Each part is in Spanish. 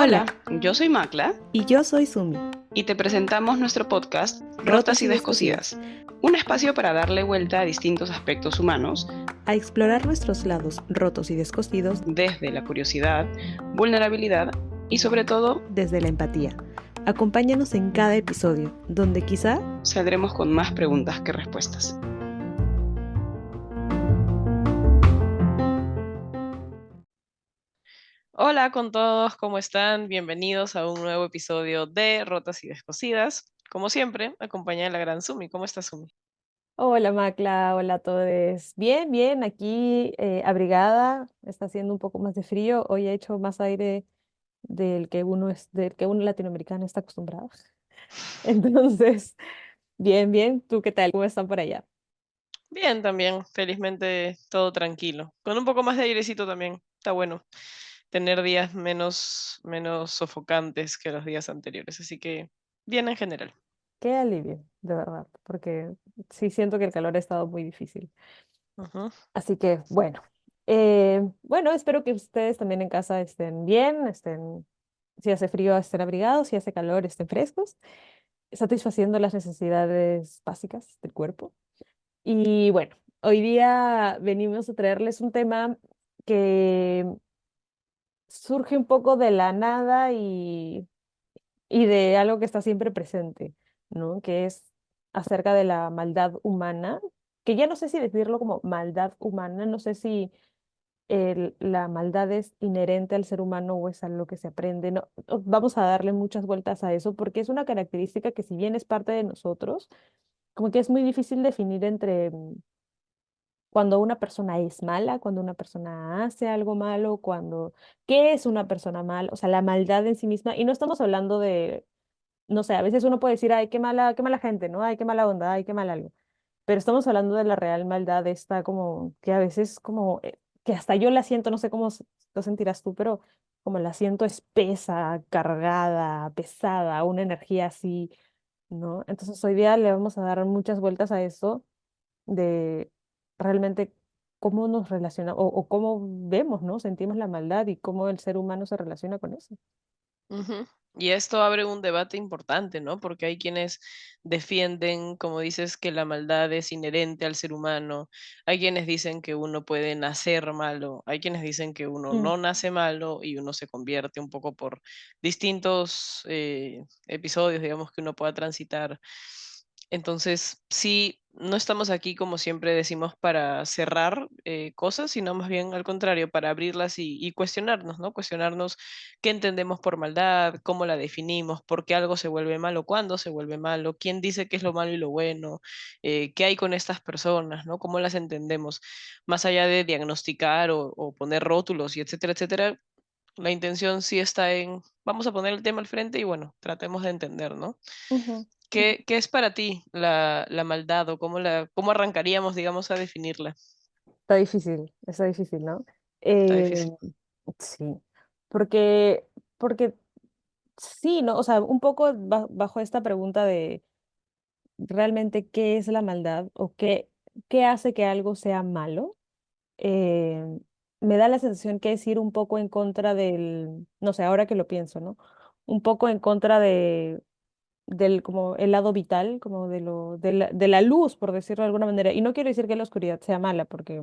Hola, Hola, yo soy Macla y yo soy Sumi. y te presentamos nuestro podcast Rotas Rotas y y descosidas. Descosidas, un espacio para darle vuelta a distintos aspectos humanos A explorar nuestros lados rotos y descosidos desde la curiosidad, vulnerabilidad y sobre todo desde la empatía. Acompáñanos en cada episodio, donde quizá saldremos con más preguntas que respuestas. Hola con todos, ¿cómo están? Bienvenidos a un nuevo episodio de Rotas y Descosidas. Como siempre, acompañada de la gran Sumi. ¿Cómo estás, Sumi? Hola Macla, hola a todos. Bien, bien, aquí abrigada, está haciendo un poco más de frío. Hoy ha hecho más aire del que uno latinoamericano está acostumbrado. Entonces, bien, bien. ¿Tú qué tal? ¿Cómo están por allá? Bien, también, felizmente todo tranquilo. Con un poco más de airecito también, está bueno tener días menos sofocantes que los días anteriores, así que bien en general. Qué alivio, de verdad, porque sí siento que el calor ha estado muy difícil. Ujú. Así que, bueno, bueno, espero que ustedes también en casa estén bien, si hace frío, estén abrigados, si hace calor, estén frescos, satisfaciendo las necesidades básicas del cuerpo. Y bueno, hoy día venimos a traerles un tema que surge un poco de la nada y de algo que está siempre presente, ¿no? Que es acerca de la maldad humana, que ya no sé si decirlo como maldad humana, no sé si la maldad es inherente al ser humano o es algo que se aprende. No, vamos a darle muchas vueltas a eso porque es una característica que si bien es parte de nosotros, como que es muy difícil definir entre cuando una persona es mala, cuando una persona hace algo malo, qué es una persona mala, o sea, la maldad en sí misma. Y no estamos hablando de, no sé, a veces uno puede decir, ay, qué mala gente, ¿no? Ay, qué mala onda, ay, qué mal algo. Pero estamos hablando de la real maldad, esta como que a veces como que hasta yo la siento, no sé cómo lo sentirás tú, pero como la siento espesa, cargada, pesada, una energía así, ¿no? Entonces hoy día le vamos a dar muchas vueltas a eso de realmente cómo nos relaciona o cómo vemos, ¿no? Sentimos la maldad y cómo el ser humano se relaciona con eso. Ujú. Y esto abre un debate importante, ¿no? Porque hay quienes defienden, como dices, que la maldad es inherente al ser humano. Hay quienes dicen que uno puede nacer malo. Hay quienes dicen que uno Mm, no nace malo y uno se convierte un poco por distintos episodios, digamos, que uno pueda transitar. Entonces, sí, no estamos aquí, como siempre decimos, para cerrar cosas, sino más bien al contrario, para abrirlas y cuestionarnos, ¿no? Cuestionarnos qué entendemos por maldad, cómo la definimos, por qué algo se vuelve malo, cuándo se vuelve malo, quién dice qué es lo malo y lo bueno, qué hay con estas personas, ¿no? Cómo las entendemos. Más allá de diagnosticar o poner rótulos y etcétera, etcétera, la intención sí está en, vamos a poner el tema al frente y bueno, tratemos de entender, ¿no? ujú, ujú. ¿Qué es para ti la maldad o cómo arrancaríamos, digamos, a definirla? Está difícil, ¿no? Está Eh, difícil. sí, porque, porque sí, ¿no? O sea, un poco bajo esta pregunta de realmente qué es la maldad o qué hace que algo sea malo, eh, me da la sensación que es ir un poco en contra no sé, ahora que lo pienso, ¿no? Un poco en contra del como el lado vital, como de la luz, por decirlo de alguna manera. Y no quiero decir que la oscuridad sea mala, porque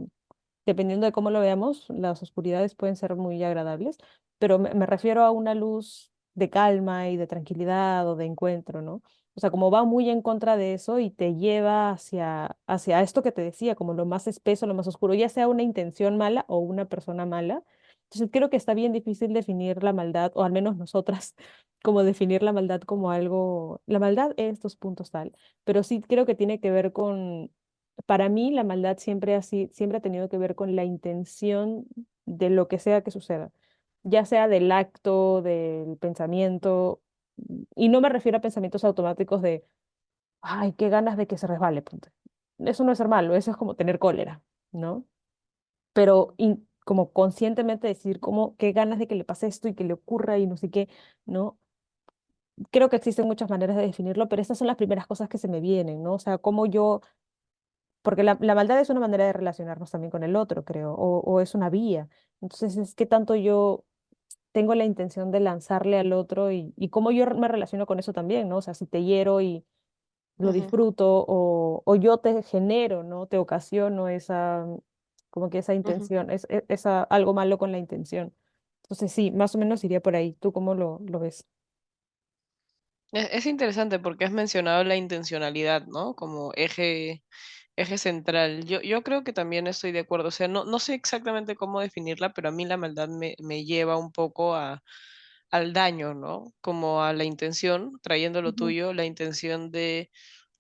dependiendo de cómo lo veamos, las oscuridades pueden ser muy agradables, pero me refiero a una luz de calma y de tranquilidad o de encuentro, ¿no? O sea, como va muy en contra de eso y te lleva hacia esto que te decía, como lo más espeso, lo más oscuro, ya sea una intención mala o una persona mala. Entonces creo que está bien difícil definir la maldad, o al menos nosotras, como definir la maldad como algo, la maldad es estos puntos tal, pero sí creo que tiene que ver con para mí la maldad siempre ha tenido que ver con la intención de lo que sea que suceda, ya sea del acto, del pensamiento, y no me refiero a pensamientos automáticos de, ay, qué ganas de que se resbale, punto. Eso no es ser malo, eso es como tener cólera, ¿no? Pero como conscientemente decir como qué ganas de que le pase esto y que le ocurra y no sé qué, ¿no? Creo que existen muchas maneras de definirlo, pero estas son las primeras cosas que se me vienen, ¿no? O sea, cómo yo porque la maldad es una manera de relacionarnos también con el otro, creo, o es una vía. Entonces, es que tanto yo tengo la intención de lanzarle al otro y cómo yo me relaciono con eso también, ¿no? O sea, si te hiero y lo Ujú, disfruto o yo te genero, ¿no? Te ocasiono esa, como que esa ujú. intención, esa, algo malo con la intención. Entonces sí, más o menos iría por ahí. ¿Tú cómo lo ves? Es interesante porque has mencionado la intencionalidad, ¿no? Como eje central. Yo creo que también estoy de acuerdo. O sea, no sé exactamente cómo definirla, pero a mí la maldad me lleva un poco al daño, ¿no? Como a la intención, trayendo lo Ujú, tuyo, la intención de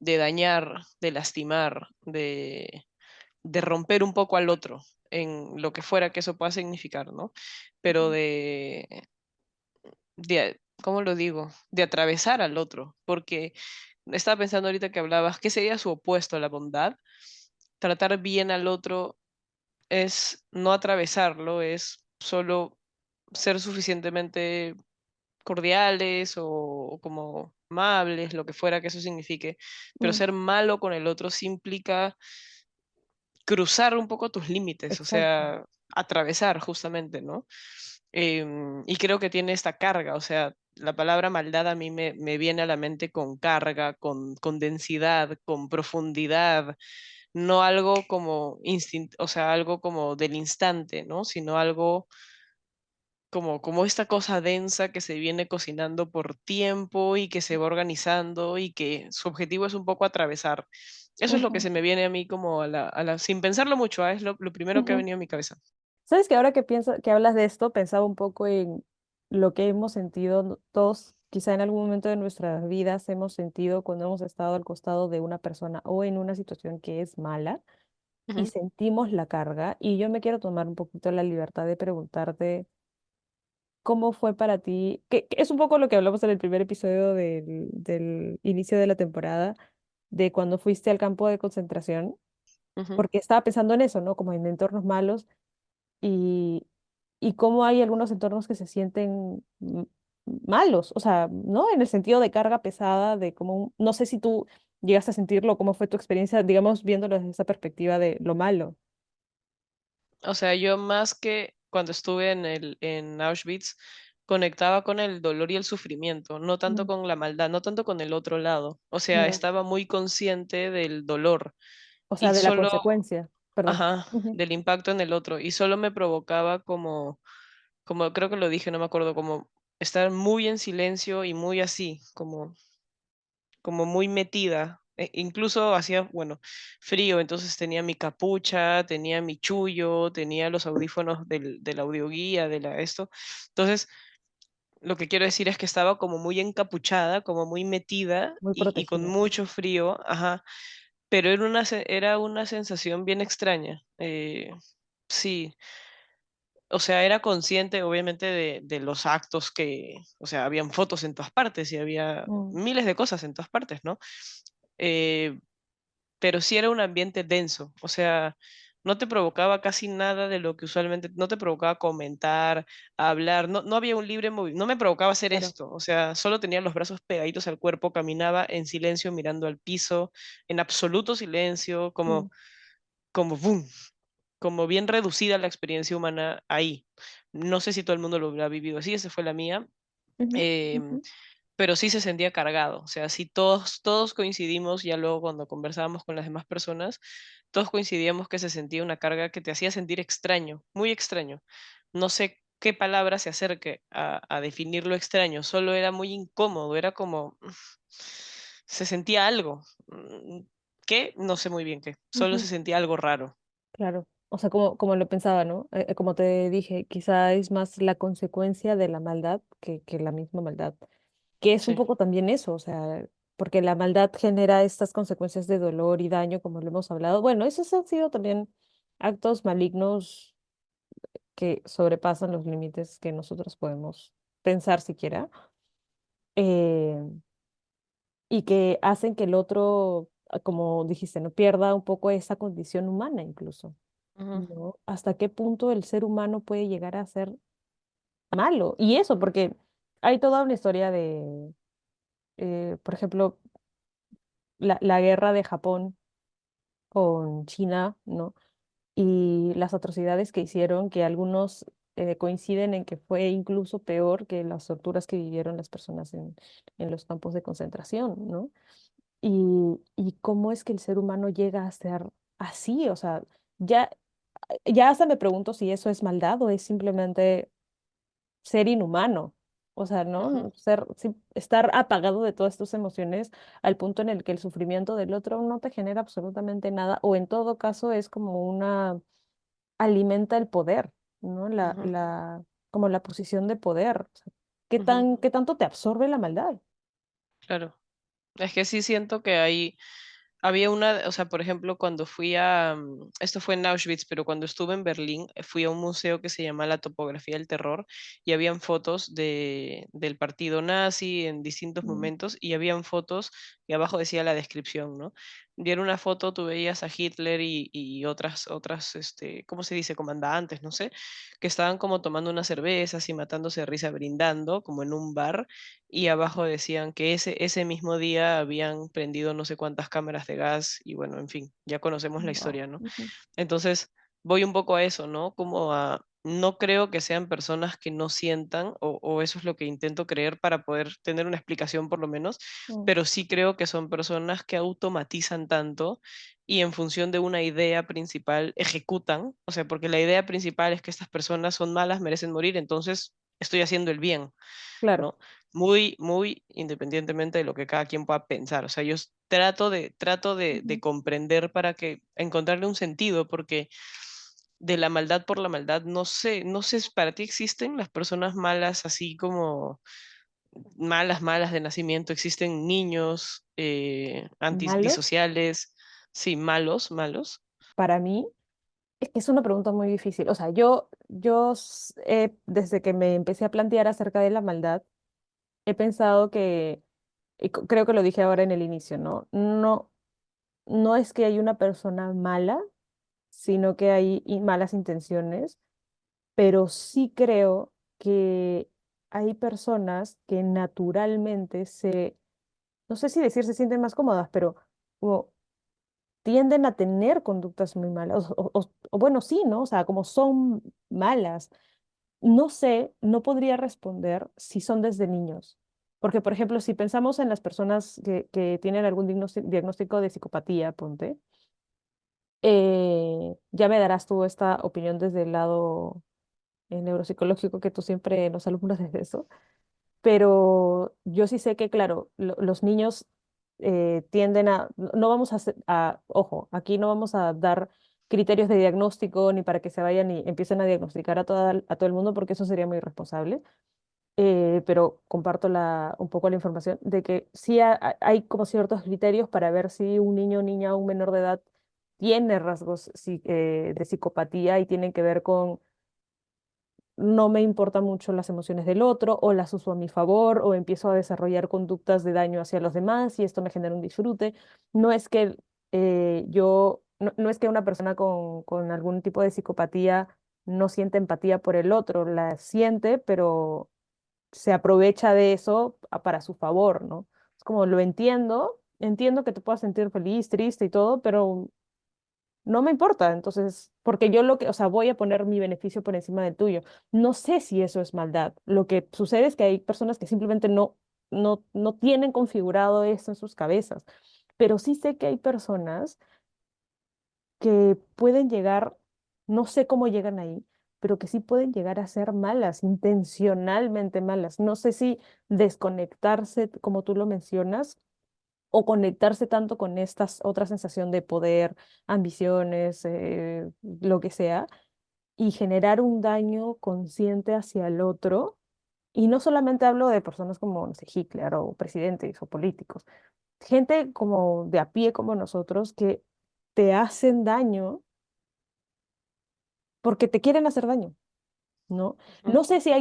dañar, de lastimar, de romper un poco al otro, en lo que fuera que eso pueda significar, ¿no? Pero ujú, ¿cómo lo digo? De atravesar al otro, porque estaba pensando ahorita que hablabas, ¿qué sería su opuesto a la bondad? Tratar bien al otro es no atravesarlo, es solo ser suficientemente cordiales o como amables, lo que fuera que eso signifique, pero mm, ser malo con el otro sí implica cruzar un poco tus límites, o exacto. sea, atravesar justamente, ¿no? Y creo que tiene esta carga, o sea, la palabra maldad a mí me viene a la mente con carga, con densidad, con profundidad, no algo como o sea, algo como del instante, ¿no? Sino algo como esta cosa densa que se viene cocinando por tiempo y que se va organizando y que su objetivo es un poco atravesar. Eso es lo que Ujú, se me viene a mí como sin pensarlo mucho, es lo primero que ha ujú. venido a mi cabeza. Sabes que ahora que pienso, que hablas de esto, pensaba un poco en lo que hemos sentido todos, quizá en algún momento de nuestras vidas hemos sentido cuando hemos estado al costado de una persona o en una situación que es mala y Ujú, sentimos la carga. Y yo me quiero tomar un poquito la libertad de preguntarte cómo fue para ti, que es un poco lo que hablamos en el primer episodio del inicio de la temporada, de cuando fuiste al campo de concentración, ujú. porque estaba pensando en eso, ¿no? Como en entornos malos y, y cómo hay algunos entornos que se sienten malos, o sea, ¿no? En el sentido de carga pesada, de cómo, no sé si tú llegaste a sentirlo, cómo fue tu experiencia, digamos, viéndolo desde esa perspectiva de lo malo. O sea, yo más que cuando estuve en Auschwitz, conectaba con el dolor y el sufrimiento, no tanto Mm. con la maldad, no tanto con el otro lado. O sea, Claro. estaba muy consciente del dolor O sea, y de la solo, consecuencia, perdón. ajá, Ujú. del impacto en el otro. Y solo me provocaba como creo que lo dije, no me acuerdo, como estar muy en silencio y muy así, como muy metida. Incluso hacía, bueno, frío, entonces tenía mi capucha, tenía mi chullo, tenía los audífonos del audioguía, de la esto. Entonces, lo que quiero decir es que estaba como muy encapuchada, como muy metida Muy y con protegida. mucho frío, ajá, pero era una sensación bien extraña. Sí, o sea, era consciente obviamente de los actos o sea, habían fotos en todas partes y había Mm, miles de cosas en todas partes, ¿no? Eh, pero sí era un ambiente denso, o sea, no te provocaba casi nada de lo que usualmente, no te provocaba comentar, hablar, no había un libre movimiento, no me provocaba hacer claro. esto, o sea, solo tenía los brazos pegaditos al cuerpo, caminaba en silencio mirando al piso, en absoluto silencio, Mm, como boom, como bien reducida la experiencia humana ahí. No sé si todo el mundo lo habrá vivido así, esa fue la mía. ujú, em, ujú, pero sí se sentía cargado. O sea, sí todos coincidimos, ya luego cuando conversábamos con las demás personas, todos coincidíamos que se sentía una carga que te hacía sentir extraño, muy extraño. No sé qué palabra se acerque a definir lo extraño, solo era muy incómodo, era como, se sentía algo. ¿Qué? No sé muy bien qué, solo ujú. se sentía algo raro. Claro. O sea, como lo pensaba, ¿no? Como te dije, quizá es más la consecuencia de la maldad que la misma maldad. Que es un Sí. poco también eso, o sea, porque la maldad genera estas consecuencias de dolor y daño, como lo hemos hablado. Bueno, esos han sido también actos malignos que sobrepasan los límites que nosotros podemos pensar siquiera, eh, y que hacen que el otro, como dijiste, no pierda un poco esa condición humana incluso, Ujú, ¿no? ¿Hasta qué punto el ser humano puede llegar a ser malo? Y eso, porque hay toda una historia de, por ejemplo, la guerra de Japón con China, ¿no? Y las atrocidades que hicieron, que algunos coinciden en que fue incluso peor que las torturas que vivieron las personas en los campos de concentración, ¿no? Y cómo es que el ser humano llega a ser así, o sea, ya, ya hasta me pregunto si eso es maldad o es simplemente ser inhumano. O sea, Ujú, ¿no? Ser, estar apagado de todas tus emociones al punto en el que el sufrimiento del otro no te genera absolutamente nada, o en todo caso es como una, alimenta el poder, ¿no? ujú, Como la posición de poder. O sea, ujú, qué tanto te absorbe la maldad? claro. Es que sí siento que había una, o sea, por ejemplo, cuando fui a, esto fue en Auschwitz, pero cuando estuve en Berlín, fui a un museo que se llama La Topografía del Terror y habían fotos del partido nazi en distintos Mm, momentos y habían fotos y abajo decía la descripción, ¿no? Y era una foto, tú veías a Hitler y otras, ¿cómo se dice? Comandantes, no sé, que estaban como tomando unas cervezas y matándose de risa, brindando, como en un bar y abajo decían que ese mismo día habían prendido no sé cuántas cámaras de gas y bueno, en fin, ya conocemos la no. historia, ¿no? Ujú, Entonces, voy un poco a eso, ¿no? Como a, no creo que sean personas que no sientan, o eso es lo que intento creer para poder tener una explicación por lo menos, mm, pero sí creo que son personas que automatizan tanto y en función de una idea principal ejecutan, o sea, porque la idea principal es que estas personas son malas, merecen morir, entonces estoy haciendo el bien, claro. ¿no? Muy, muy independientemente de lo que cada quien pueda pensar. O sea, yo trato de Ujú. comprender para que encontrarle un sentido, porque de la maldad por la maldad, no sé, ¿para ti existen las personas malas así como malas, malas de nacimiento? ¿Existen niños Malos, antisociales? Sí, malos, malos. para mí, es que es una pregunta muy difícil. O sea, desde que me empecé a plantear acerca de la maldad, he pensado que, creo que lo dije ahora en el inicio, ¿no? No, no es que hay una persona mala, sino que hay malas intenciones, pero sí creo que hay personas que naturalmente no sé si decir se sienten más cómodas, pero como tienden a tener conductas muy malas, o bueno, sí, ¿no? O sea, como son malas. No sé, no podría responder si son desde niños. Porque, por ejemplo, si pensamos en las personas que tienen algún diagnóstico de psicopatía, ponte, ya me darás tú esta opinión desde el lado neuropsicológico que tú siempre nos alumbras desde eso, pero yo sí sé que, claro, los niños tienden no vamos ojo, aquí no vamos a dar criterios de diagnóstico ni para que se vayan y empiecen a diagnosticar a todo el mundo, porque eso sería muy irresponsable. Pero comparto un poco la información de que sí hay como ciertos criterios para ver si un niño o niña o un menor de edad tiene rasgos de psicopatía y tienen que ver con no me importan mucho las emociones del otro, o las uso a mi favor, o empiezo a desarrollar conductas de daño hacia los demás y esto me genera un disfrute. No es que no es que una persona con algún tipo de psicopatía no siente empatía por el otro, la siente, pero se aprovecha de eso para su favor, ¿no? Es como lo entiendo que te puedas sentir feliz, triste y todo, pero no me importa, entonces, porque yo o sea, voy a poner mi beneficio por encima del tuyo. No sé si eso es maldad. Lo que sucede es que hay personas que simplemente no tienen configurado esto en sus cabezas, pero sí sé que hay personas que pueden llegar, no sé cómo llegan ahí, pero que sí pueden llegar a ser malas, intencionalmente malas. No sé si desconectarse, como tú lo mencionas, o conectarse tanto con esta otra sensación de poder, ambiciones, lo que sea, y generar un daño consciente hacia el otro. Y no solamente hablo de personas como, no sé, Hitler o presidentes o políticos, gente como de a pie como nosotros que te hacen daño porque te quieren hacer daño, ¿no? Ujú. No sé si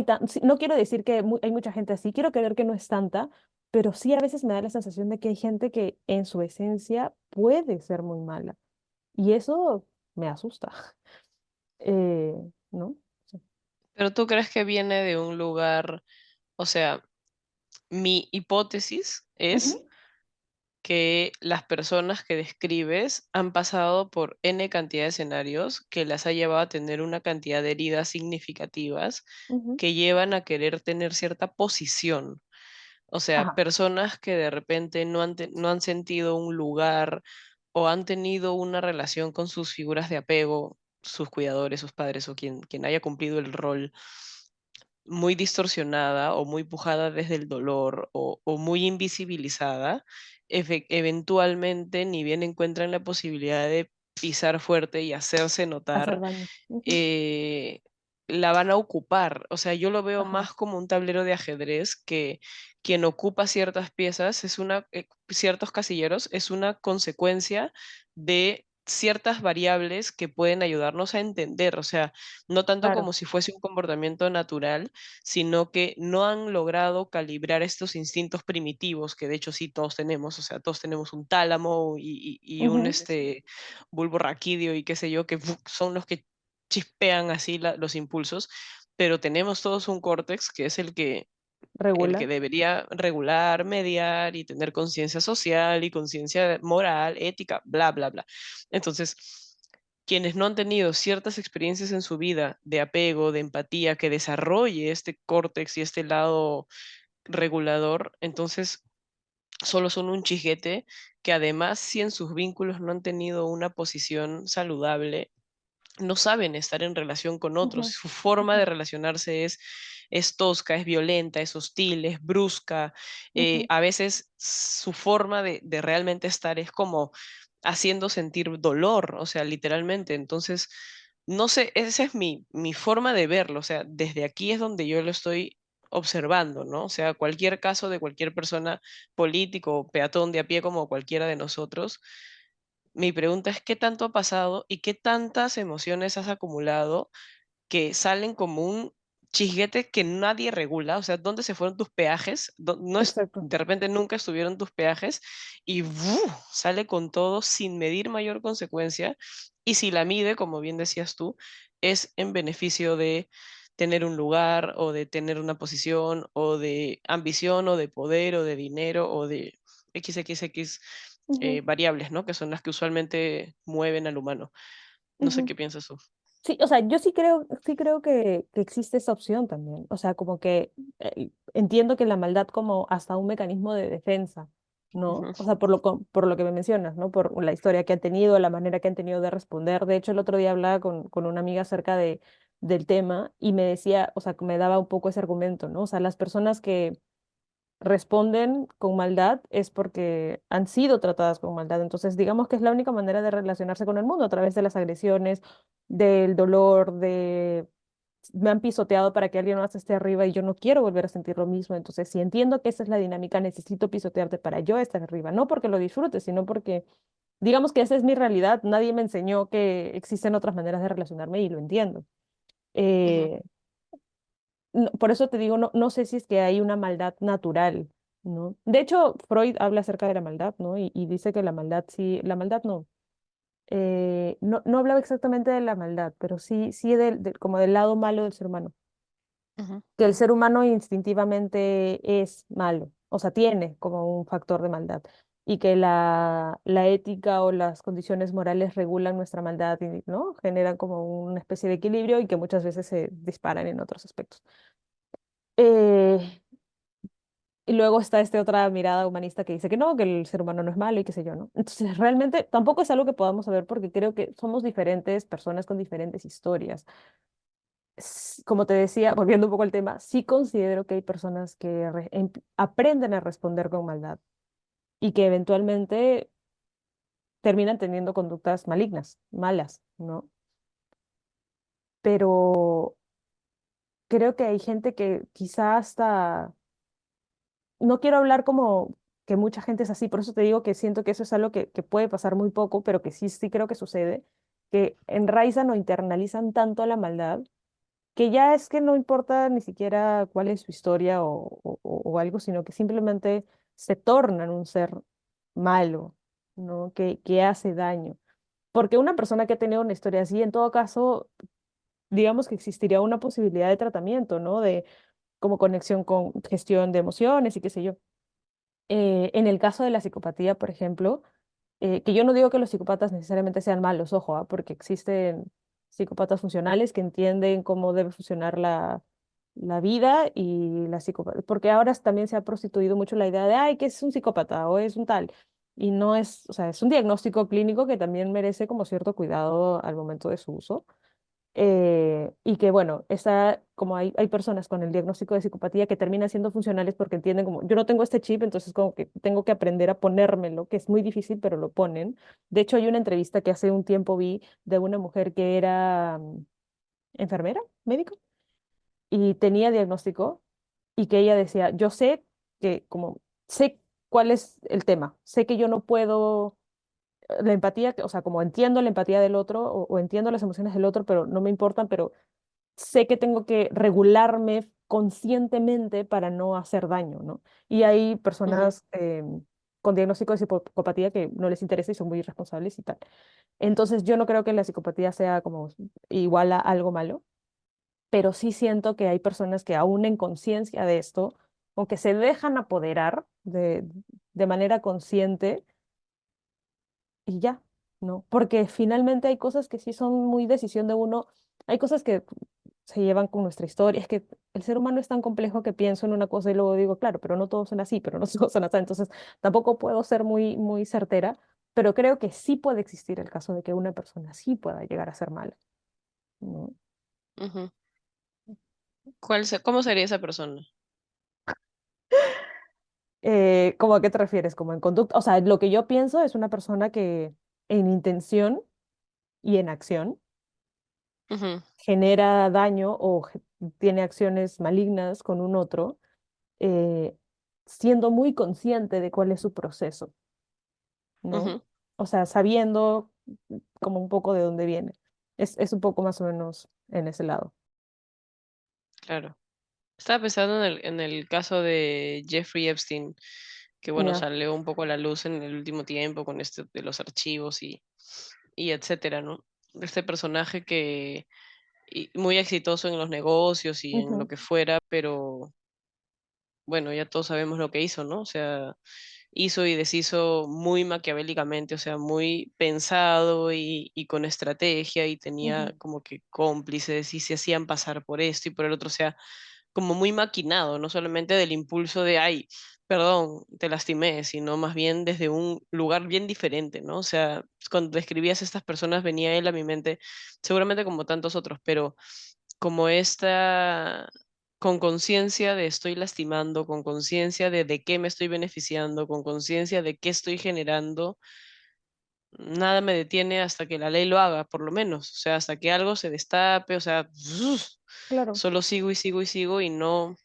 no quiero decir que hay mucha gente así, quiero creer que no es tanta, pero sí a veces me da la sensación de que hay gente que en su esencia puede ser muy mala y eso me asusta, eh, ¿no? Sí. Pero tú crees que viene de un lugar, o sea, mi hipótesis es Ujú, que las personas que describes han pasado por N cantidad de escenarios que las ha llevado a tener una cantidad de heridas significativas Ujú. que llevan a querer tener cierta posición. O sea, Ajá, personas que de repente no han sentido un lugar o han tenido una relación con sus figuras de apego, sus cuidadores, sus padres o quien haya cumplido el rol muy distorsionada o muy pujada desde el dolor o muy invisibilizada, eventualmente ni bien encuentran la posibilidad de pisar fuerte y hacerse hacer notar, daño. Ujú. eh, la van a ocupar. O sea, yo lo veo Ajá, más como un tablero de ajedrez que quien ocupa ciertas piezas ciertos casilleros es una consecuencia de ciertas variables que pueden ayudarnos a entender, o sea, no tanto claro, como si fuese un comportamiento natural, sino que no han logrado calibrar estos instintos primitivos, que de hecho sí todos tenemos, o sea, todos tenemos un tálamo y un ujú. bulbo raquídeo y qué sé yo, que son los que chispean así los impulsos, pero tenemos todos un córtex que es el que Regula. debería regular, mediar y tener conciencia social y conciencia moral, ética, bla, bla, bla. Entonces, quienes no han tenido ciertas experiencias en su vida de apego, de empatía, que desarrolle este córtex y este lado regulador, entonces solo son un chijete que además si en sus vínculos no han tenido una posición saludable, no saben estar en relación con otros. Ujú, Su forma de relacionarse es tosca, es violenta, es hostil, es brusca. ujú, A veces su forma de realmente estar es como haciendo sentir dolor, o sea, literalmente. Entonces, no sé, esa es mi forma de verlo. O sea, desde aquí es donde yo lo estoy observando, ¿no? O sea, cualquier caso de cualquier persona político o peatón de a pie como cualquiera de nosotros, mi pregunta es, ¿qué tanto ha pasado y qué tantas emociones has acumulado que salen como un chisguete que nadie regula? O sea, ¿dónde se fueron tus peajes? No es, exacto. de repente nunca estuvieron tus peajes y ¡fu! Sale con todo sin medir mayor consecuencia. Y si la mide, como bien decías tú, es en beneficio de tener un lugar o de tener una posición o de ambición o de poder o de dinero o de XXX Ujú, variables, ¿no? Que son las que usualmente mueven al humano. No sé ujú. qué piensas tú. Sí, o sea, yo sí creo que existe esa opción también. O sea, como que entiendo que la maldad como hasta un mecanismo de defensa, ¿no? Ujú, O sea, por lo que me mencionas, ¿no? Por la historia que han tenido, la manera que han tenido de responder. De hecho, el otro día hablaba con una amiga acerca del tema y me decía, o sea, que me daba un poco ese argumento, ¿no? O sea, las personas que responden con maldad es porque han sido tratadas con maldad. Entonces, digamos que es la única manera de relacionarse con el mundo a través de las agresiones, del dolor, de me han pisoteado para que alguien más esté arriba y yo no quiero volver a sentir lo mismo. Entonces, si entiendo que esa es la dinámica, necesito pisotearte para yo estar arriba, no porque lo disfrute, sino porque digamos que esa es mi realidad. Nadie me enseñó que existen otras maneras de relacionarme y lo entiendo. ujú, Eh, por eso te digo, no sé si es que hay una maldad natural, ¿no? De hecho, Freud habla acerca de la maldad, ¿no? Y dice que la maldad sí, la maldad no hablaba exactamente de la maldad, pero sí como del lado malo del ser humano, ujú. que el ser humano instintivamente es malo, o sea, tiene como un factor de maldad, y que la ética o las condiciones morales regulan nuestra maldad, ¿no? Generan como una especie de equilibrio y que muchas veces se disparan en otros aspectos. Eh, Y luego está esta otra mirada humanista que dice que no, que el ser humano no es malo y qué sé yo, ¿no? Entonces, realmente tampoco es algo que podamos saber porque creo que somos diferentes personas con diferentes historias. Como te decía, volviendo un poco al tema, sí considero que hay personas que aprenden a responder con maldad y que eventualmente terminan teniendo conductas malignas, malas, ¿no? Pero creo que hay gente que quizá hasta no quiero hablar como que mucha gente es así, por eso te digo que siento que eso es algo que puede pasar muy poco, pero que sí creo que sucede, que enraizan o internalizan tanto la maldad, que ya es que no importa ni siquiera cuál es su historia o algo, sino que simplemente se tornan un ser malo, ¿no? Que hace daño. Porque una persona que ha tenido una historia así, en todo caso, digamos que existiría una posibilidad de tratamiento, ¿no? De como conexión con gestión de emociones y qué sé yo. En el caso de la psicopatía, por ejemplo, que yo no digo que los psicópatas necesariamente sean malos, ojo, porque existen psicópatas funcionales que entienden cómo debe funcionar la vida y la psicopatía, porque ahora también se ha prostituido mucho la idea de, ay, que es un psicópata o es un tal, y no es, o sea, es un diagnóstico clínico que también merece como cierto cuidado al momento de su uso. Y que bueno, está, como hay personas con el diagnóstico de psicopatía que terminan siendo funcionales porque entienden como, yo no tengo este chip, entonces como que tengo que aprender a ponérmelo, que es muy difícil, pero lo ponen. De hecho, hay una entrevista que hace un tiempo vi de una mujer que era enfermera, médico, y tenía diagnóstico y que ella decía, yo sé que como, sé cuál es el tema, sé que yo no puedo la empatía, o sea, como entiendo la empatía del otro o entiendo las emociones del otro, pero no me importan, pero sé que tengo que regularme conscientemente para no hacer daño, ¿no? Y hay Ujú, personas con diagnóstico de psicopatía que no les interesa y son muy irresponsables y tal. Entonces, yo no creo que la psicopatía sea como igual a algo malo, pero sí siento que hay personas que aún en conciencia de esto, aunque se dejan apoderar de manera consciente y ya, ¿no? Porque finalmente hay cosas que sí son muy decisión de uno, hay cosas que se llevan con nuestra historia, es que el ser humano es tan complejo que pienso en una cosa y luego digo, claro, pero no todos son así, pero no todos son así, entonces tampoco puedo ser muy certera, pero creo que sí puede existir el caso de que una persona sí pueda llegar a ser mala, ¿no? ujú. ¿Cómo sería esa persona? ¿Cómo a qué te refieres? ¿Como en conducta? O sea, lo que yo pienso es una persona que en intención y en acción Ujú, genera daño o tiene acciones malignas con un otro, eh, siendo muy consciente de cuál es su proceso, ¿no? ujú, O sea, sabiendo como un poco de dónde viene. Es un poco más o menos en ese lado. claro. Estaba pensando en el caso de Jeffrey Epstein, que bueno, Ya. salió un poco a la luz en el último tiempo con este de los archivos y etcétera, ¿no? Este personaje que muy exitoso en los negocios y en lo Ujú, que fuera, pero bueno, ya todos sabemos lo que hizo, ¿no? O sea, hizo y deshizo muy maquiavélicamente, o sea, muy pensado y con estrategia y ujú, tenía como que cómplices y se hacían pasar por esto y por el otro, o sea, como muy maquinado, no solamente del impulso de, ay, perdón, te lastimé, sino más bien desde un lugar bien diferente, ¿no? O sea, cuando describías a estas personas venía él a mi mente, seguramente como tantos otros, pero como esta, con conciencia de estoy lastimando, con conciencia de qué me estoy beneficiando, con conciencia de qué estoy generando, nada me detiene hasta que la ley lo haga, por lo menos, o sea, hasta que algo se destape, o sea, claro, solo sigo y sigo y sigo y no,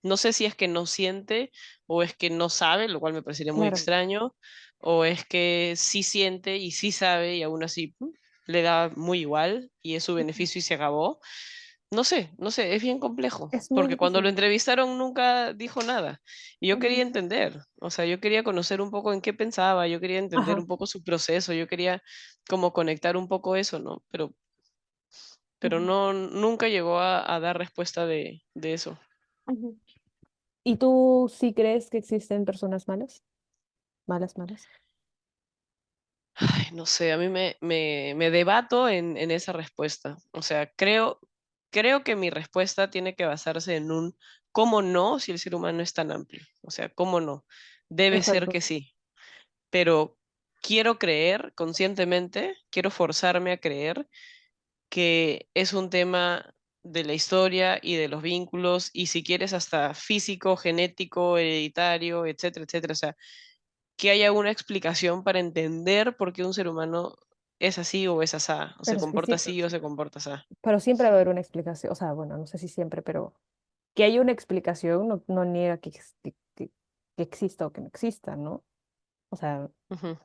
no sé si es que no siente o es que no sabe, lo cual me parecería muy claro. extraño, o es que sí siente y sí sabe y aún así le da muy igual y es su Ujú. beneficio y se acabó. No sé, no sé, es bien complejo, Es muy porque cuando lo difícil. entrevistaron nunca dijo nada. Y yo quería Ujú. entender, o sea, yo quería conocer un poco en qué pensaba, yo quería entender Ajá. un poco su proceso, yo quería como conectar un poco eso, ¿no? Pero Ujú, no, nunca llegó a dar respuesta de eso. ujú. ¿Y tú sí crees que existen personas malas? Malas, malas. Ay, no sé, a mí me debato en esa respuesta. O sea, creo que mi respuesta tiene que basarse en un cómo no si el ser humano es tan amplio. O sea, cómo no. Debe ser Exacto. que sí, pero quiero creer conscientemente, quiero forzarme a creer que es un tema de la historia y de los vínculos y si quieres hasta físico, genético, hereditario, etcétera, etcétera. O sea, que haya una explicación para entender por qué un ser humano es así o es asá, o se Pero es que comporta sí, así o se comporta asá. pero siempre va a haber una explicación. O sea, bueno, no sé si siempre, pero que haya una explicación no niega que exista o que no exista, ¿no? O sea, Ujú,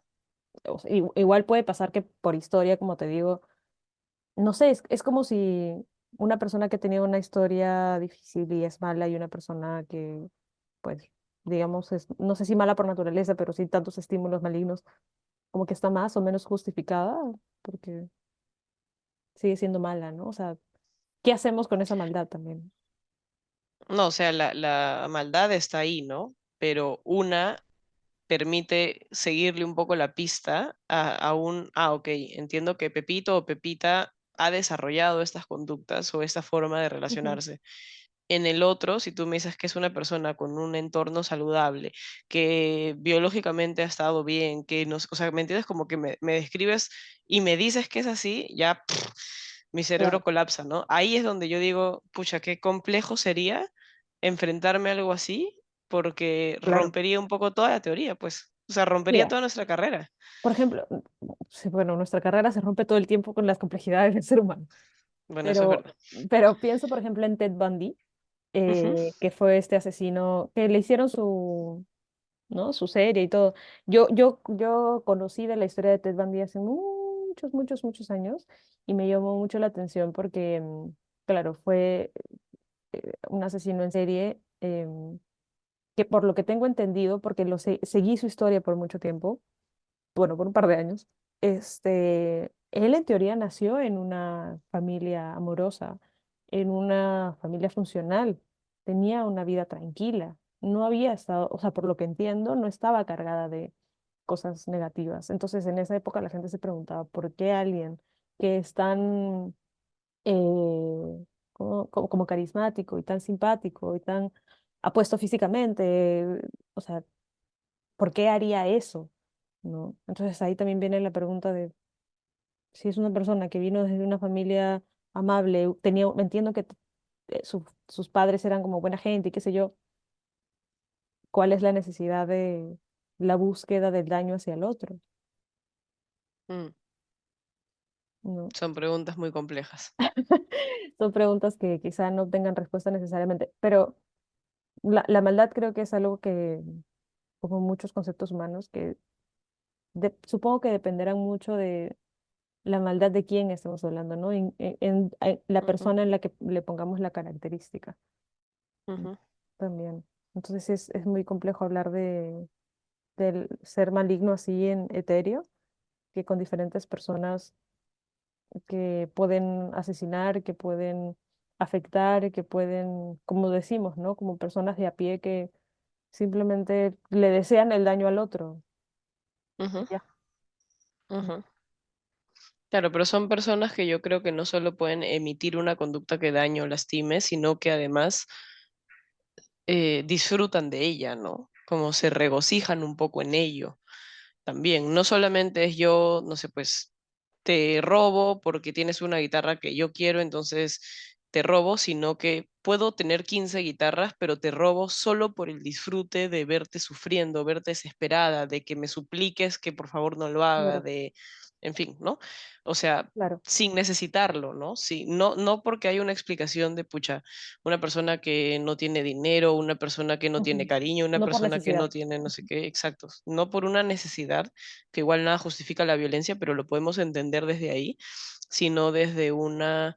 igual puede pasar que por historia, como te digo, no sé, es como si una persona que tenía una historia difícil y es mala y una persona que, pues, digamos, es, no sé si mala por naturaleza, pero sin tantos estímulos malignos, como que está más o menos justificada porque sigue siendo mala, ¿no? O sea, ¿qué hacemos con esa maldad también? no, o sea, la maldad está ahí, ¿no? Pero una, permite seguirle un poco la pista a un, ok, entiendo que Pepito o Pepita ha desarrollado estas conductas o esta forma de Ujú. relacionarse. En el otro, si tú me dices que es una persona con un entorno saludable, que biológicamente ha estado bien, que no, o sea, ¿me entiendes? Como que me describes y me dices que es así, ya mi cerebro Claro, colapsa, ¿no? Ahí es donde yo digo, pucha, qué complejo sería enfrentarme a algo así, porque claro. rompería un poco toda la teoría, pues. O sea, rompería Mira, toda nuestra carrera. por ejemplo, sí, bueno, nuestra carrera se rompe todo el tiempo con las complejidades del ser humano, Bueno, eso es pero, verdad. pero pienso, por ejemplo, en Ted Bundy, Ujú, que fue este asesino que le hicieron ¿no? Su serie y todo. Yo conocí de la historia de Ted Bundy hace muchos, muchos, muchos años y me llamó mucho la atención porque, claro, fue un asesino en serie que por lo que tengo entendido, porque seguí su historia por mucho tiempo, bueno, por un par de años, él en teoría nació en una familia amorosa, en una familia funcional, tenía una vida tranquila, no había estado, o sea, por lo que entiendo, no estaba cargada de cosas negativas. Entonces, en esa época la gente se preguntaba, ¿por qué alguien que es tan como carismático y tan simpático y tan apuesto físicamente, o sea, ¿por qué haría eso? ¿No? Entonces ahí también viene la pregunta de si es una persona que vino desde una familia amable, me entiendo que sus padres eran como buena gente y qué sé yo, ¿cuál es la necesidad de la búsqueda del daño hacia el otro? mm, ¿No? son preguntas muy complejas. Son preguntas que quizá no tengan respuesta necesariamente, pero la maldad creo que es algo que, como muchos conceptos humanos, que supongo que dependerán mucho de la maldad de quién estamos hablando, ¿no? En la Ujú, persona en la que le pongamos la característica. Mm, ujú, también. Entonces es muy complejo hablar del ser maligno así en etéreo, que con diferentes personas que pueden asesinar, que pueden afectar, que pueden, como decimos, ¿no? Como personas de a pie que simplemente le desean el daño al otro. ujú, Ya. Mm. ujú. Claro, pero son personas que yo creo que no solo pueden emitir una conducta que daño o lastime, sino que además disfrutan de ella, ¿no? Como se regocijan un poco en ello también. No solamente es yo, no sé, pues te robo porque tienes una guitarra que yo quiero, entonces te robo, sino que puedo tener 15 guitarras, pero te robo solo por el disfrute de verte sufriendo, verte desesperada, de que me supliques que por favor no lo haga, Claro, de, en fin, ¿no? O sea, claro. sin necesitarlo, ¿no? Sí, no, no porque hay una explicación de, pucha, una persona que no tiene dinero, una persona que no tiene Ujú. cariño, una No por persona que no necesidad. tiene no sé qué, exactos, no por una necesidad, que igual nada justifica la violencia, pero lo podemos entender desde ahí, sino desde una,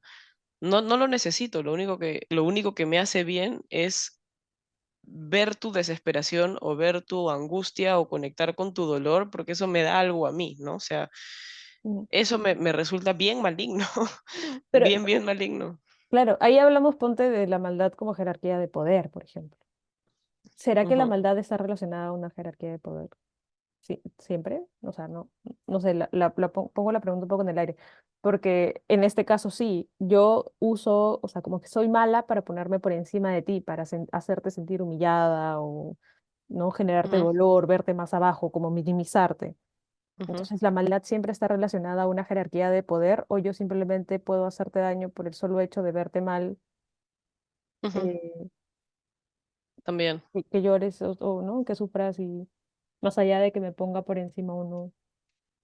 no, no lo necesito, lo único que me hace bien es ver tu desesperación o ver tu angustia o conectar con tu dolor, porque eso me da algo a mí, ¿no? O sea, Ujú. eso me resulta bien maligno, Pero, bien, bien maligno. claro, ahí hablamos, ponte, de la maldad como jerarquía de poder, por ejemplo. ¿Será que la Ujú, maldad está relacionada a una jerarquía de poder? Sí, siempre, o sea, no, no sé, pongo la pregunta un poco en el aire, porque en este caso sí, yo uso, o sea, como que soy mala para ponerme por encima de ti, para hacerte sentir humillada o no generarte ujú, dolor, verte más abajo, como minimizarte. ujú, Entonces, la maldad siempre está relacionada a una jerarquía de poder o yo simplemente puedo hacerte daño por el solo hecho de verte mal, ujú, eh, también. que llores o, ¿no? Que sufras y más allá de que me ponga por encima o no.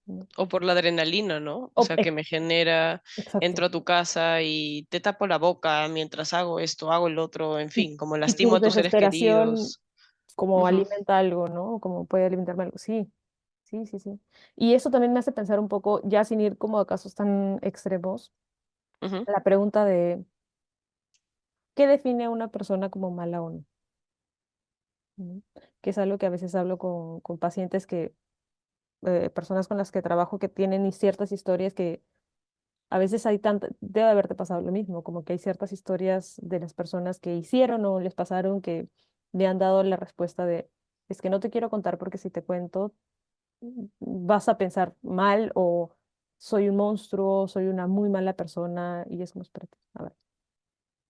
¿No? O por la adrenalina, ¿no? O sea, que me genera, Exacto. entro a tu casa y te tapo la boca mientras hago esto, hago el otro, en Y, fin, como y lastimo tu a tus seres desesperación queridos. como Ujú, alimenta algo, ¿no? Como puede alimentarme algo. Sí, sí, sí, sí. Y eso también me hace pensar un poco, ya sin ir como a casos tan extremos, ujú, la pregunta de ¿qué define a una persona como mala o no? ¿No? Que es algo que a veces hablo con pacientes personas con las que trabajo que tienen ciertas historias que a veces hay tanta, debe haberte pasado lo mismo, como que hay ciertas historias de las personas que hicieron o les pasaron que le han dado la respuesta de es que no te quiero contar porque si te cuento vas a pensar mal o soy un monstruo, soy una muy mala persona y es como, espérate, a ver.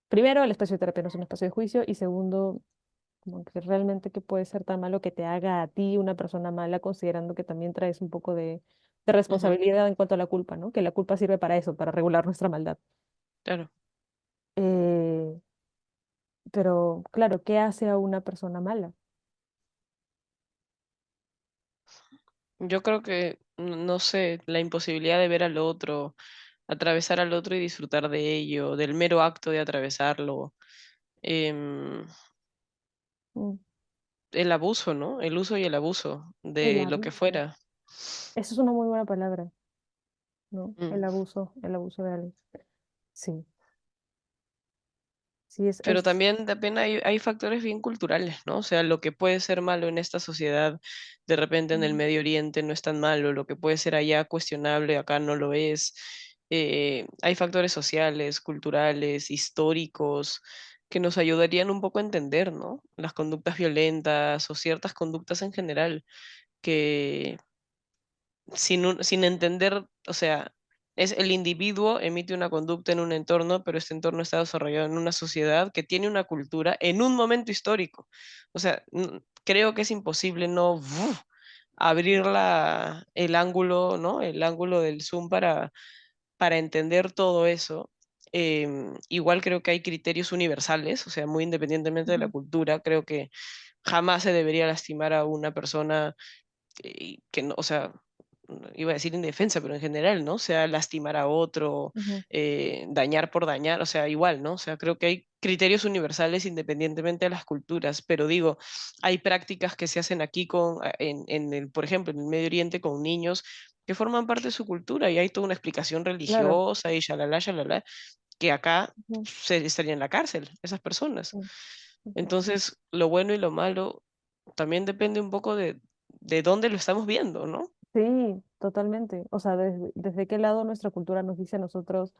Primero, el espacio de terapia no es un espacio de juicio y segundo, como que realmente que puede ser tan malo que te haga a ti una persona mala, considerando que también traes un poco de Ujú, responsabilidad en cuanto a la culpa, ¿no? Que la culpa sirve para eso, para regular nuestra maldad. claro. Eh, pero claro, ¿qué hace a una persona mala? Yo creo que, no sé, la imposibilidad de ver al otro, atravesar al otro y disfrutar de ello, del mero acto de atravesarlo. em, Mm, el abuso, ¿no? El uso y el abuso el de lo que abuso. fuera. Eso es una muy buena palabra, ¿no? Mm. El abuso de alguien. Sí, sí, Pero también también hay factores bien culturales, ¿no? O sea, lo que puede ser malo en esta sociedad, de repente en el mm, Medio Oriente no es tan malo, lo que puede ser allá cuestionable, acá no lo es. Hay factores sociales, culturales, históricos, que nos ayudarían un poco a entender, ¿no? Las conductas violentas o ciertas conductas en general, que sin entender, o sea, es el individuo emite una conducta en un entorno, pero este entorno está desarrollado en una sociedad que tiene una cultura en un momento histórico. O sea, creo que es imposible no abrir el ángulo, ¿no? El ángulo del zoom para entender todo eso. Igual creo que hay criterios universales, o sea, muy independientemente de la ujú, cultura, creo que jamás se debería lastimar a una persona que no, o sea, iba a decir indefensa, pero en general, ¿no? O sea, lastimar a otro, ujú, dañar por dañar, o sea, igual, ¿no? O sea, creo que hay criterios universales independientemente de las culturas, pero digo, hay prácticas que se hacen aquí en el, por ejemplo, en el Medio Oriente con niños que forman parte de su cultura y hay toda una explicación claro. religiosa y shalala, shalala, que acá Ujú, se estarían en la cárcel, esas personas. ujú, ujú. Entonces, lo bueno y lo malo también depende un poco de dónde lo estamos viendo, ¿no? Sí, totalmente. O sea, desde qué lado nuestra cultura nos dice a nosotros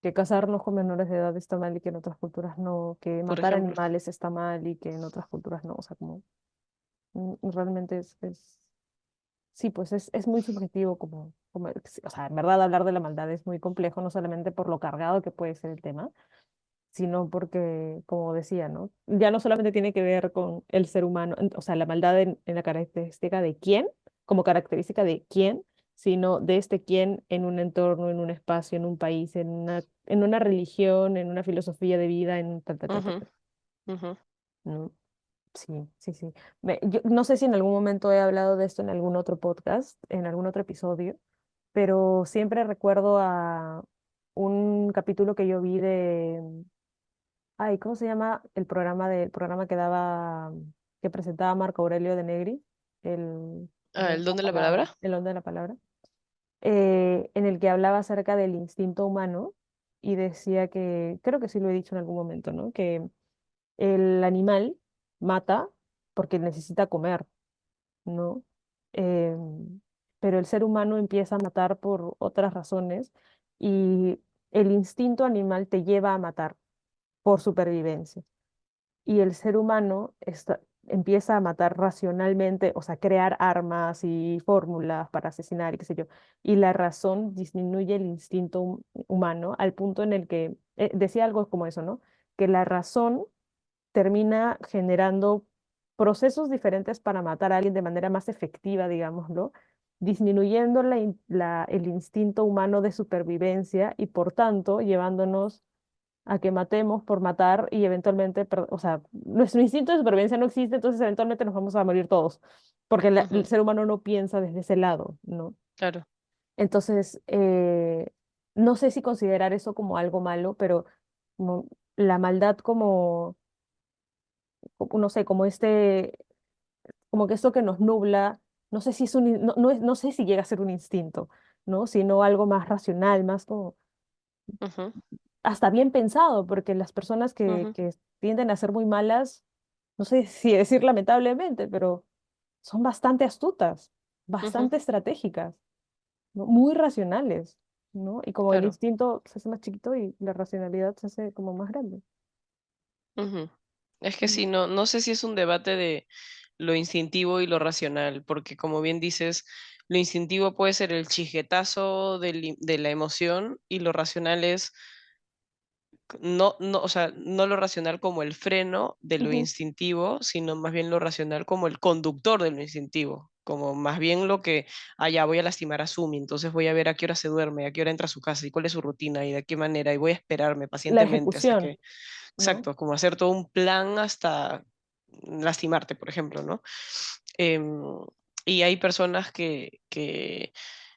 que casarnos con menores de edad está mal y que en otras culturas no, que Por matar ejemplo. animales está mal y que en otras culturas no. O sea, como realmente sí, pues es muy subjetivo o sea, en verdad hablar de la maldad es muy complejo, no solamente por lo cargado que puede ser el tema, sino porque, como decía, ¿no? Ya no solamente tiene que ver con el ser humano, o sea, la maldad en la característica de quién, como característica de quién, sino de este quién en un entorno, en un espacio, en un país, en una religión, en una filosofía de vida, en tal, tal, tal, tal, Ujú, tal, ujú. ¿no? Sí, sí, sí. Yo no sé si en algún momento he hablado de esto en algún otro podcast, en algún otro episodio, pero siempre recuerdo a un capítulo que yo vi ay, ¿cómo se llama el programa que daba, que presentaba Marco Aurelio de Negri? El Ah, don ¿el de la don de la palabra, palabra? el don de la palabra, en el que hablaba acerca del instinto humano y decía que, creo que sí lo he dicho en algún momento, ¿no? Que el animal mata porque necesita comer, ¿no? Pero el ser humano empieza a matar por otras razones y el instinto animal te lleva a matar por supervivencia y el ser humano empieza a matar racionalmente, o sea, crear armas y fórmulas para asesinar y qué sé yo, y la razón disminuye el instinto humano al punto en el que, decía algo como eso, ¿no? Que la razón termina generando procesos diferentes para matar a alguien de manera más efectiva, digámoslo, disminuyendo el instinto humano de supervivencia y por tanto llevándonos a que matemos por matar y eventualmente, o sea, nuestro instinto de supervivencia no existe, entonces eventualmente nos vamos a morir todos, porque el Ujú, ser humano no piensa desde ese lado, ¿no? claro. Entonces, no sé si considerar eso como algo malo, pero la maldad no sé, como que esto que nos nubla, no sé si es no sé si llega a ser un instinto, ¿no? Sino algo más racional, más como Ujú, hasta bien pensado, porque las personas ujú, que tienden a ser muy malas, no sé si decir lamentablemente, pero son bastante astutas, ujú, bastante estratégicas, ¿no? Muy racionales, ¿no? Y como el claro. instinto se hace más chiquito y la racionalidad se hace como más grande. Ujú. Es que Mm, sí, no sé si es un debate lo instintivo y lo racional, porque como bien dices, lo instintivo puede ser el chijetazo de la emoción y lo racional es o sea, no lo racional como el freno de lo Ujú. instintivo, sino más bien lo racional como el conductor de lo instintivo, como más bien lo que, ya voy a lastimar a Sumi, entonces voy a ver a qué hora se duerme, a qué hora entra a su casa y cuál es su rutina y de qué manera, y voy a esperarme La pacientemente hasta ejecución, que, ¿no? exacto, como hacer todo un plan hasta lastimarte, por ejemplo, ¿no? Em, y hay personas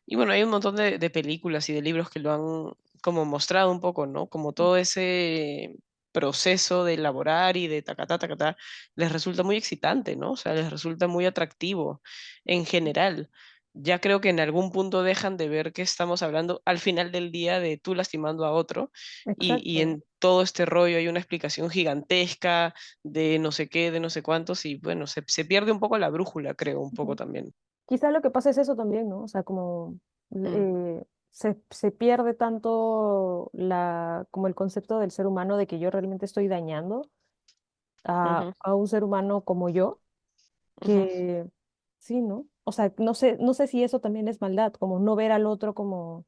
y bueno, hay un montón de películas y de libros que lo han como mostrado un poco, ¿no? Como todo ese proceso de elaborar y de tacatá, tacatá, les resulta muy excitante, ¿no? O sea, les resulta muy atractivo en general. Ya creo que en algún punto dejan de ver que estamos hablando al final del día de tú lastimando a otro y Exacto. en todo este rollo hay una explicación gigantesca de no sé qué, de no sé cuántos y bueno, se pierde un poco la brújula, creo, un poco Ujú. también. Quizás lo que pasa es eso también, ¿no? O sea, como Mm, se pierde tanto como el concepto del ser humano de que yo realmente estoy dañando ujú, a un ser humano como yo, ujú, que sí, ¿no? O sea, no sé si eso también es maldad, como no ver al otro como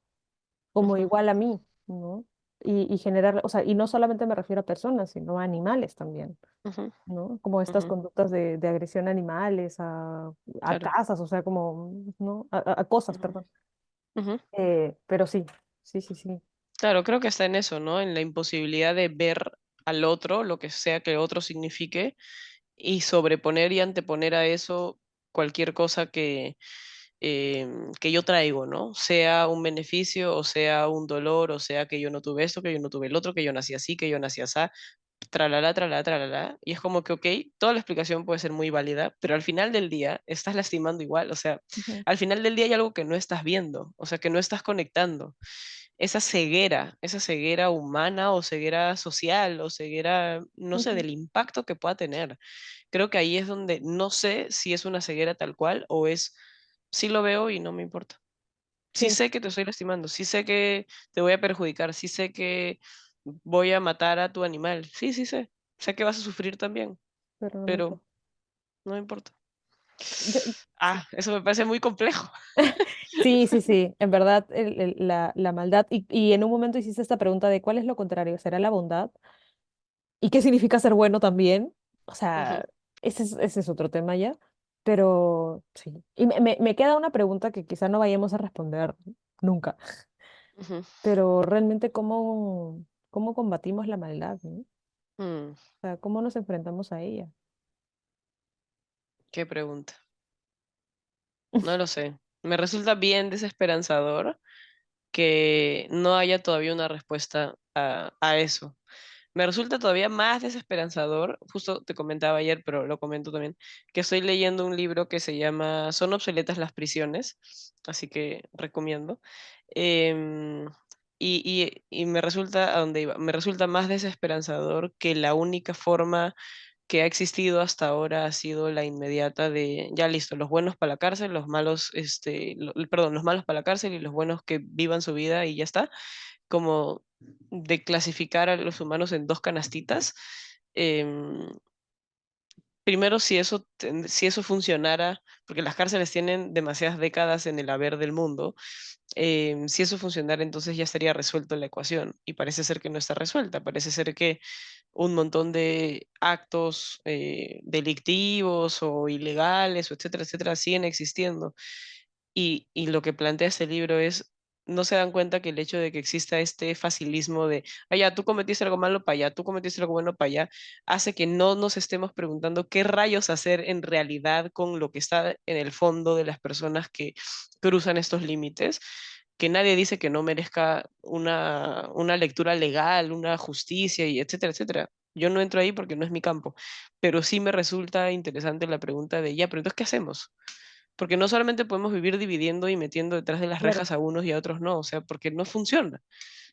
ujú, igual a mí, ¿no? Y generar, o sea, y no solamente me refiero a personas, sino a animales también, ujú, ¿no? Como estas ujú, conductas de agresión a animales, a claro. casas, o sea, como, ¿no? A cosas, Ujú, perdón. ujú. Pero sí, sí, sí, sí. Claro, creo que está en eso, ¿no? En la imposibilidad de ver al otro, lo que sea que el otro signifique, y sobreponer y anteponer a eso cualquier cosa que yo traigo, ¿no? Sea un beneficio, o sea un dolor, o sea que yo no tuve esto, que yo no tuve el otro, que yo nací así, que yo nací así, tralala, tralala, tralala. Y es como que, ok, toda la explicación puede ser muy válida, pero al final del día estás lastimando igual, o sea, Ujú, al final del día hay algo que no estás viendo, o sea, que no estás conectando. Esa ceguera humana o ceguera social o ceguera, no sé, ujú. del impacto que pueda tener. Creo que ahí es donde no sé si es una ceguera tal cual o es, sí lo veo y no me importa. Sí Sí, sé que te estoy lastimando, sí sé que te voy a perjudicar, sí sé que voy a matar a tu animal, sí, sí sé, sé que vas a sufrir también, pero no me pero importa. no me importa. Sí. Eso me parece muy complejo. Sí, sí, sí, en verdad la maldad, y en un momento hiciste esta pregunta de cuál es lo contrario, ¿será la bondad? ¿Y qué significa ser bueno también? O Ujú, sea, ese es otro tema ya, pero sí. Y me queda una pregunta que quizá no vayamos a responder nunca, ujú, pero realmente cómo combatimos la maldad, ¿no? O mm, sea, cómo nos enfrentamos a ella. qué pregunta. No lo sé. Me resulta bien desesperanzador que no haya todavía una respuesta a eso. Me resulta todavía más desesperanzador, justo te comentaba ayer, pero lo comento también, que estoy leyendo un libro que se llama Son obsoletas las prisiones, así que recomiendo. Em, y me resulta, ¿a dónde iba? Me resulta más desesperanzador que la única forma que ha existido hasta ahora ha sido la inmediata de, ya listo, los buenos para la cárcel, los malos, perdón, los malos para la cárcel y los buenos que vivan su vida y ya está, como de clasificar a los humanos en dos canastitas. Em, Primero, si eso funcionara, porque las cárceles tienen demasiadas décadas en el haber del mundo, si eso funcionara, entonces ya estaría resuelta la ecuación. Y parece ser que no está resuelta. Parece ser que un montón de actos delictivos o ilegales, o etcétera, etcétera, siguen existiendo. Y lo que plantea este libro es, no se dan cuenta que el hecho de que exista este facilismo de, ya, tú cometiste algo malo para allá, tú cometiste algo bueno para allá, hace que no nos estemos preguntando qué rayos hacer en realidad con lo que está en el fondo de las personas que cruzan estos límites, que nadie dice que no merezca una lectura legal, una justicia y etcétera, etcétera. Yo no entro ahí porque no es mi campo, pero sí me resulta interesante la pregunta de, ya, pero entonces, ¿qué hacemos? Porque no solamente podemos vivir dividiendo y metiendo detrás de las Claro. rejas a unos y a otros no, o sea, porque no funciona.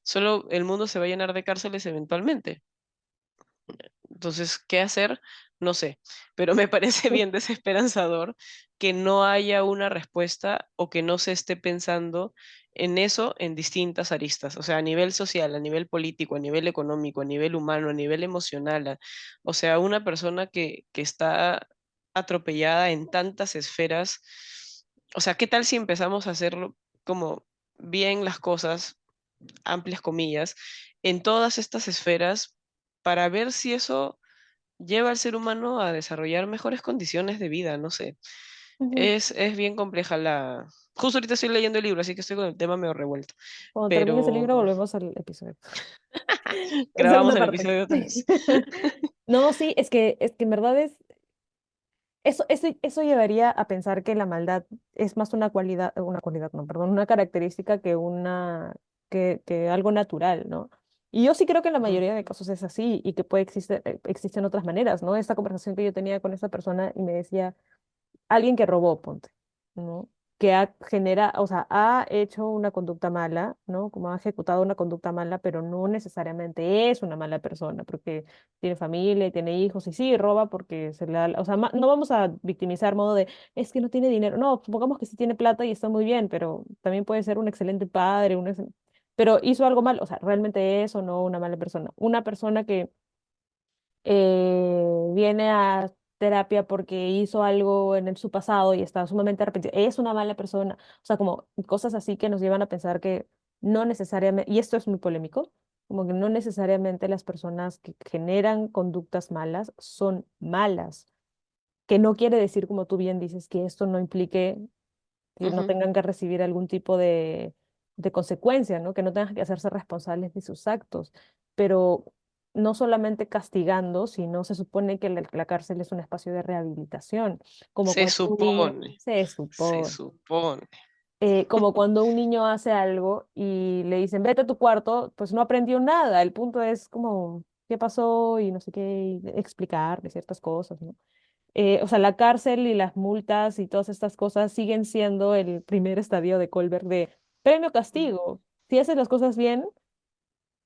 Solo el mundo se va a llenar de cárceles eventualmente. Entonces, ¿qué hacer? No sé, pero me parece bien desesperanzador que no haya una respuesta o que no se esté pensando en eso en distintas aristas, o sea, a nivel social, a nivel político, a nivel económico, a nivel humano, a nivel emocional. O sea, una persona que está atropellada en tantas esferas. O sea, ¿qué tal si empezamos a hacerlo como bien las cosas, amplias comillas, en todas estas esferas para ver si eso lleva al ser humano a desarrollar mejores condiciones de vida? No sé. Ujú. Es bien compleja la... Justo ahorita estoy leyendo el libro, así que estoy con el tema medio revuelto. Cuando termines el libro, Pero volvemos al episodio. grabamos Segunda el parte. episodio 3. No, sí, es que en verdad eso llevaría a pensar que la maldad es más una cualidad, no, perdón, una característica que algo natural, ¿no? Y yo sí creo que en la mayoría de casos es así y que existen otras maneras, ¿no? Esta conversación que yo tenía con esa persona y me decía, alguien que robó, ponte, ¿no? Que o sea, ha hecho una conducta mala, ¿no? Como ha ejecutado una conducta mala, pero no necesariamente es una mala persona, porque tiene familia, y tiene hijos, y sí, roba porque o sea, no vamos a victimizar modo de, es que no tiene dinero. No, supongamos que sí tiene plata y está muy bien, pero también puede ser un excelente padre, pero hizo algo mal, o sea, realmente es o no una mala persona. Una persona que viene a terapia porque hizo algo su pasado y está sumamente arrepentido, es una mala persona. O sea, como cosas así que nos llevan a pensar que no necesariamente, y esto es muy polémico, como que no necesariamente las personas que generan conductas malas son malas, que no quiere decir, como tú bien dices, que esto no implique que no Ujú. tengan que recibir algún tipo de consecuencia, ¿no? Que no tengan que hacerse responsables de sus actos. Pero no solamente castigando, sino se supone que la cárcel es un espacio de rehabilitación, como Se cuando un niño supone, se se supone. supone. Como cuando un niño hace algo y le dicen, vete a tu cuarto, pues no aprendió nada. El punto es como, ¿qué pasó? Y no sé qué, y explicarle ciertas cosas, ¿no? O sea, la cárcel y las multas y todas estas cosas siguen siendo el primer estadio de Colbert de premio Mm, castigo. Si haces las cosas bien,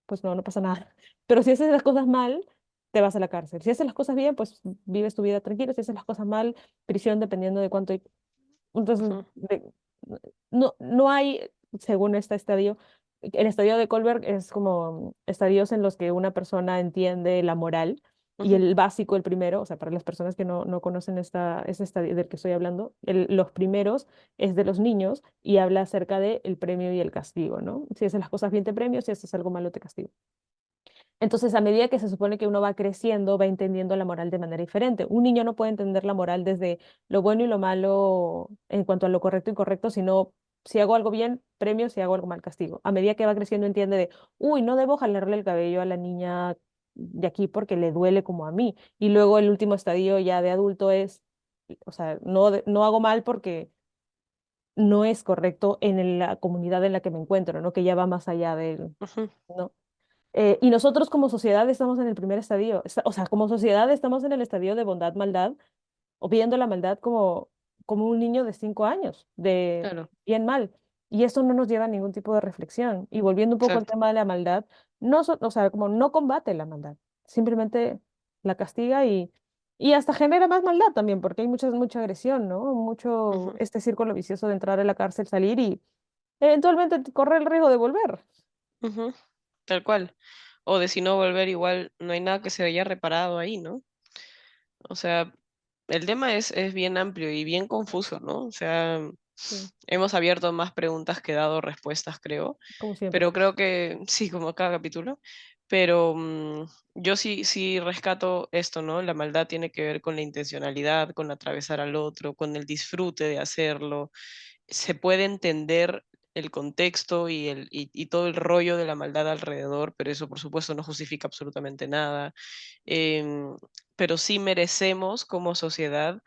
pues no pasa nada. Pero si haces las cosas mal, te vas a la cárcel. Si haces las cosas bien, pues vives tu vida tranquila. Si haces las cosas mal, prisión dependiendo de cuánto. Entonces, ujú, no hay, según este estadio, el estadio de Colbert es como estadios en los que una persona entiende la moral y ujú, el básico, el primero, o sea, para las personas que no conocen ese estadio del que estoy hablando, los primeros es de los niños y habla acerca del premio y el castigo, ¿no? Si haces las cosas bien te premio, si haces algo malo te castigo. Entonces, a medida que se supone que uno va creciendo, va entendiendo la moral de manera diferente. Un niño no puede entender la moral desde lo bueno y lo malo en cuanto a lo correcto y incorrecto, sino si hago algo bien, premio, si hago algo mal, castigo. A medida que va creciendo, entiende de, uy, no debo jalarle el cabello a la niña de aquí porque le duele como a mí. Y luego el último estadio ya de adulto es, o sea, no hago mal porque no es correcto en la comunidad en la que me encuentro, ¿no? Que ya va más allá del, ujú. ¿no? Y nosotros como sociedad estamos en el primer estadio, o sea, como sociedad estamos en el estadio de bondad, maldad, o viendo la maldad como un niño de 5 años, de Claro, bien mal. Y eso no nos lleva a ningún tipo de reflexión. Y volviendo un poco al exacto. tema de la maldad, o sea, como no combate la maldad, simplemente la castiga y hasta genera más maldad también, porque hay mucha agresión, ¿no? Mucho Ujú, este círculo vicioso de entrar a la cárcel, salir y eventualmente correr el riesgo de volver. ujú, tal cual. O de si no volver igual, no hay nada que se haya reparado ahí, ¿no? O sea, el tema es bien amplio y bien confuso, ¿no? O sea, Sí, hemos abierto más preguntas que dado respuestas, creo. como siempre. Pero creo que sí, como cada capítulo. Pero yo sí rescato esto, ¿no? La maldad tiene que ver con la intencionalidad, con atravesar al otro, con el disfrute de hacerlo. Se puede entender el contexto y todo el rollo de la maldad alrededor, pero eso por supuesto no justifica absolutamente nada. Em, pero sí merecemos como sociedad,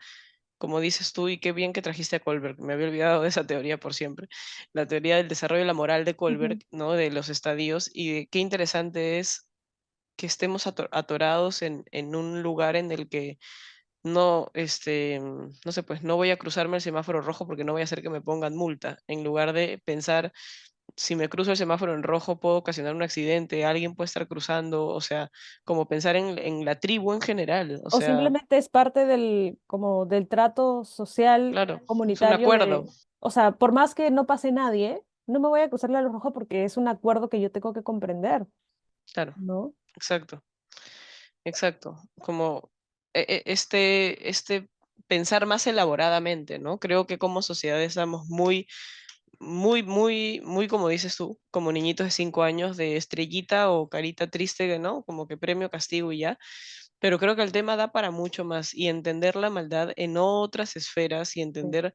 como dices tú, y qué bien que trajiste a Kohlberg, me había olvidado de esa teoría por siempre, la teoría del desarrollo de la moral de Kohlberg, Ujú. ¿no? De los estadios, y de qué interesante es que estemos atorados en un lugar en el que no, no sé, pues no voy a cruzarme el semáforo rojo porque no voy a hacer que me pongan multa, en lugar de pensar, si me cruzo el semáforo en rojo puedo ocasionar un accidente, alguien puede estar cruzando, o sea, como pensar en la tribu en general, o O sea, simplemente es parte como del trato social, claro, es un comunitario acuerdo, o sea, por más que no pase nadie, no me voy a cruzar la luz roja porque es un acuerdo que yo tengo que comprender, claro, ¿no? exacto, exacto, como este pensar más elaboradamente, ¿no? Creo que como sociedad estamos muy, como dices tú, como niñitos de 5 años de estrellita o carita triste, ¿no? Como que premio, castigo y ya. Pero creo que el tema da para mucho más y entender la maldad en otras esferas y Sí, entender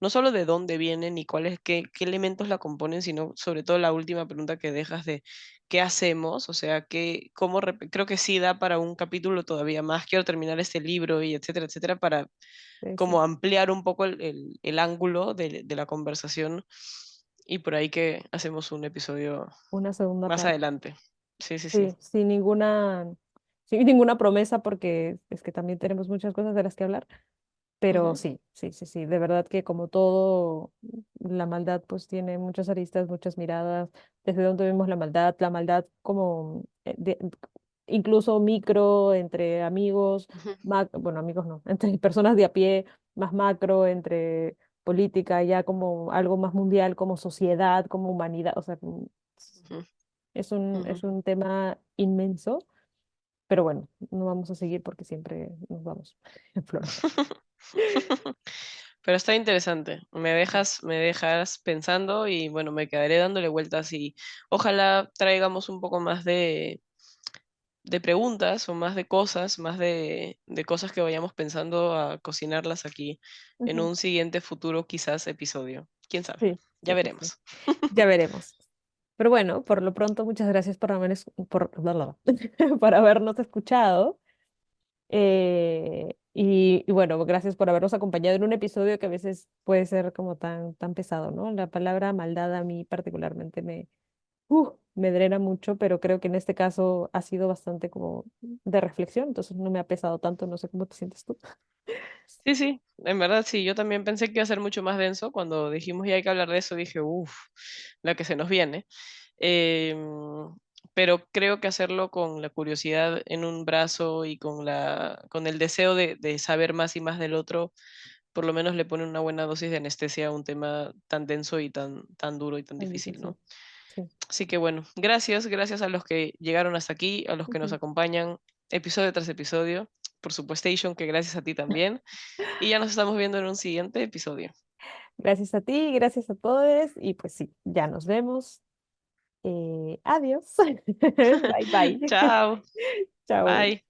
no solo de dónde vienen y cuáles, qué elementos la componen, sino sobre todo la última pregunta que dejas de qué hacemos, o sea, creo que sí da para un capítulo todavía más. Quiero terminar este libro y etcétera, etcétera, para sí, sí. como ampliar un poco el ángulo de la conversación y por ahí que hacemos un episodio Una segunda más parte. adelante. Sí, sí, sí. Sí, sin ninguna promesa, porque es que también tenemos muchas cosas de las que hablar. Pero Ujú, sí, sí, sí, sí, de verdad que como todo, la maldad pues tiene muchas aristas, muchas miradas, desde dónde vemos la maldad como incluso micro, entre amigos, ujú, bueno, amigos no, entre personas de a pie, más macro, entre política, ya como algo más mundial, como sociedad, como humanidad, o sea, ujú, es ujú. un tema inmenso, pero bueno, no vamos a seguir porque siempre nos vamos en floro. Pero está interesante. Me dejas pensando y bueno, me quedaré dándole vueltas y ojalá traigamos un poco más de preguntas o más de cosas que vayamos pensando a cocinarlas aquí en Ujú. un siguiente futuro, quizás episodio. ¿Quién sabe? Sí, Ya sí, sí, sí. veremos. Ya veremos. Pero bueno, por lo pronto, muchas gracias por por habernos escuchado. Y bueno, gracias por habernos acompañado en un episodio que a veces puede ser como tan pesado, ¿no? La palabra maldad a mí particularmente me drena mucho, pero creo que en este caso ha sido bastante como de reflexión, entonces no me ha pesado tanto, no sé cómo te sientes tú. Sí, sí, en verdad sí, yo también pensé que iba a ser mucho más denso. Cuando dijimos ya hay que hablar de eso, dije, uff, la que se nos viene. Em, pero creo que hacerlo con la curiosidad en un brazo y con el deseo de saber más y más del otro, por lo menos le pone una buena dosis de anestesia a un tema tan denso y tan duro y tan Tan difícil, difícil. ¿no? Sí. Así que bueno, gracias a los que llegaron hasta aquí, a los que nos Ujú. acompañan episodio tras episodio. Por supuesto, que gracias a ti también. Y ya nos estamos viendo en un siguiente episodio. Gracias a ti, gracias a todos y pues sí, ya nos vemos. Adiós. Bye bye. Chao. Chao. Bye.